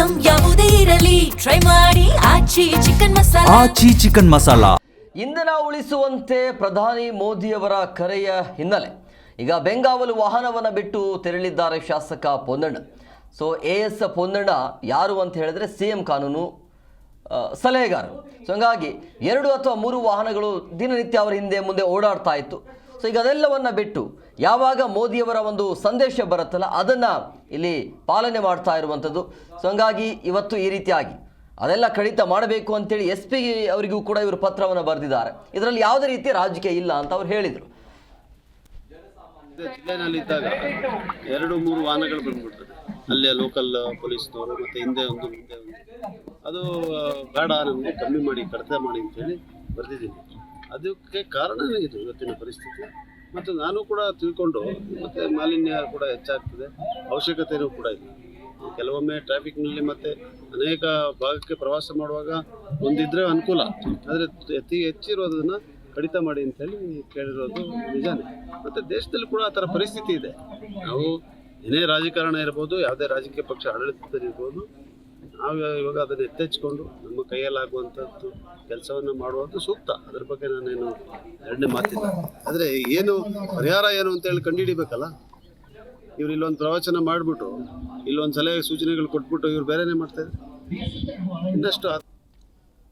Item ಯಾವುದೇ ಇರಲಿ try ಮಾಡಿ ಆಚಿ ಚಿಕನ್ ಮಸಾಲಾ. ಇಂಧನ ಉಳಿಸುವಂತೆ ಪ್ರಧಾನಿ ಮೋದಿಯವರ ಕರೆಯ ಹಿನ್ನೆಲೆ ಈಗ ಬೆಂಗಾವಲು ವಾಹನವನ್ನು ಬಿಟ್ಟು ತೆರಳಿದ್ದಾರೆ ಶಾಸಕ ಪೊನ್ನಣ್ಣ. ಸೊ AS ಪೊನ್ನಣ್ಣ ಯಾರು ಅಂತ ಹೇಳಿದ್ರೆ CM ಕಾನೂನು ಸಲಹೆಗಾರರು. ಸೊ ಹಂಗಾಗಿ 2 ಅಥವಾ 3 ವಾಹನಗಳು ದಿನನಿತ್ಯ ಅವರ ಹಿಂದೆ ಮುಂದೆ ಓಡಾಡ್ತಾ ಇತ್ತು. ಸೊ ಈಗ ಅದೆಲ್ಲವನ್ನು ಬಿಟ್ಟು ಯಾವಾಗ ಮೋದಿಯವರ ಒಂದು ಸಂದೇಶ ಬರುತ್ತಲ್ಲ ಅದನ್ನು ಇಲ್ಲಿ ಪಾಲನೆ ಮಾಡ್ತಾ ಇರುವಂಥದ್ದು. ಸೊ ಹಂಗಾಗಿ ಇವತ್ತು ಈ ರೀತಿಯಾಗಿ ಅದೆಲ್ಲ ಕಡಿತ ಮಾಡಬೇಕು ಅಂತೇಳಿ SP ಅವರಿಗೂ ಕೂಡ ಇವರು ಪತ್ರವನ್ನು ಬರೆದಿದ್ದಾರೆ. ಇದರಲ್ಲಿ ಯಾವುದೇ ರೀತಿಯ ರಾಜಕೀಯ ಇಲ್ಲ ಅಂತ ಅವ್ರು ಹೇಳಿದರು. ಜಿಲ್ಲೆನಲ್ಲಿದ್ದಾಗ 2-3 ವಾಹನಗಳು ಬಂದ್ಬಿಡ್ತದೆ. ಅಲ್ಲೇ ಲೋಕಲ್ ಪೊಲೀಸ್ನವರು ಮತ್ತು ಹಿಂದೆ ಒಂದು ಮುಂದೆ ಒಂದು. ಅದು ಬೇಡ, ನಮಗೆ ಕಮ್ಮಿ ಮಾಡಿ ಕಡಿತ ಮಾಡಿ ಅಂತೇಳಿ ಬರೆದಿದ್ದೀನಿ. ಅದಕ್ಕೆ ಕಾರಣವೇ ಇದು ಇವತ್ತಿನ ಪರಿಸ್ಥಿತಿ. ಮತ್ತು ನಾನು ಕೂಡ ತಿಳ್ಕೊಂಡು ಮತ್ತು ಮಾಲಿನ್ಯ ಕೂಡ ಹೆಚ್ಚಾಗ್ತದೆ, ಅವಶ್ಯಕತೆಯೂ ಕೂಡ ಇದೆ. ಕೆಲವೊಮ್ಮೆ ಟ್ರಾಫಿಕ್ನಲ್ಲಿ ಮತ್ತು ಅನೇಕ ಭಾಗಕ್ಕೆ ಪ್ರವಾಸ ಮಾಡುವಾಗ ಒಂದಿದ್ರೆ ಅನುಕೂಲ, ಆದರೆ ಅತಿ ಹೆಚ್ಚಿರೋದನ್ನು ಕಡಿತ ಮಾಡಿ ಅಂತೇಳಿ ಕೇಳಿರೋದು ನಿಜಾನೇ. ಮತ್ತು ದೇಶದಲ್ಲಿ ಕೂಡ ಆ ಥರ ಪರಿಸ್ಥಿತಿ ಇದೆ. ನಾವು ಏನೇ ರಾಜಕಾರಣ ಇರ್ಬೋದು, ಯಾವುದೇ ರಾಜಕೀಯ ಪಕ್ಷ ಆಡಳಿತದಲ್ಲಿರ್ಬೋದು, ನಾವು ಇವಾಗ ಅದನ್ನು ಎತ್ತೆಚ್ಕೊಂಡು ನಮ್ಮ ಕೈಯಲ್ಲಾಗುವಂಥದ್ದು ಕೆಲಸವನ್ನು ಮಾಡುವುದು ಸೂಕ್ತ. ಅದ್ರ ಬಗ್ಗೆ ನಾನೇನು ಎರಡನೇ ಮಾತಿಲ್ಲ. ಆದರೆ ಏನು ಪರಿಹಾರ ಏನು ಅಂತೇಳಿ ಕಂಡುಹಿಡಿಬೇಕಲ್ಲ. ಇವ್ರು ಇಲ್ಲೊಂದು ಪ್ರವಚನ ಮಾಡಿಬಿಟ್ಟು ಇಲ್ಲೊಂದು ಸಲಹೆ ಸೂಚನೆಗಳು ಕೊಟ್ಬಿಟ್ಟು ಇವ್ರು ಬೇರೆನೇ ಮಾಡ್ತಾಯಿದ್ರು. ಇನ್ನಷ್ಟು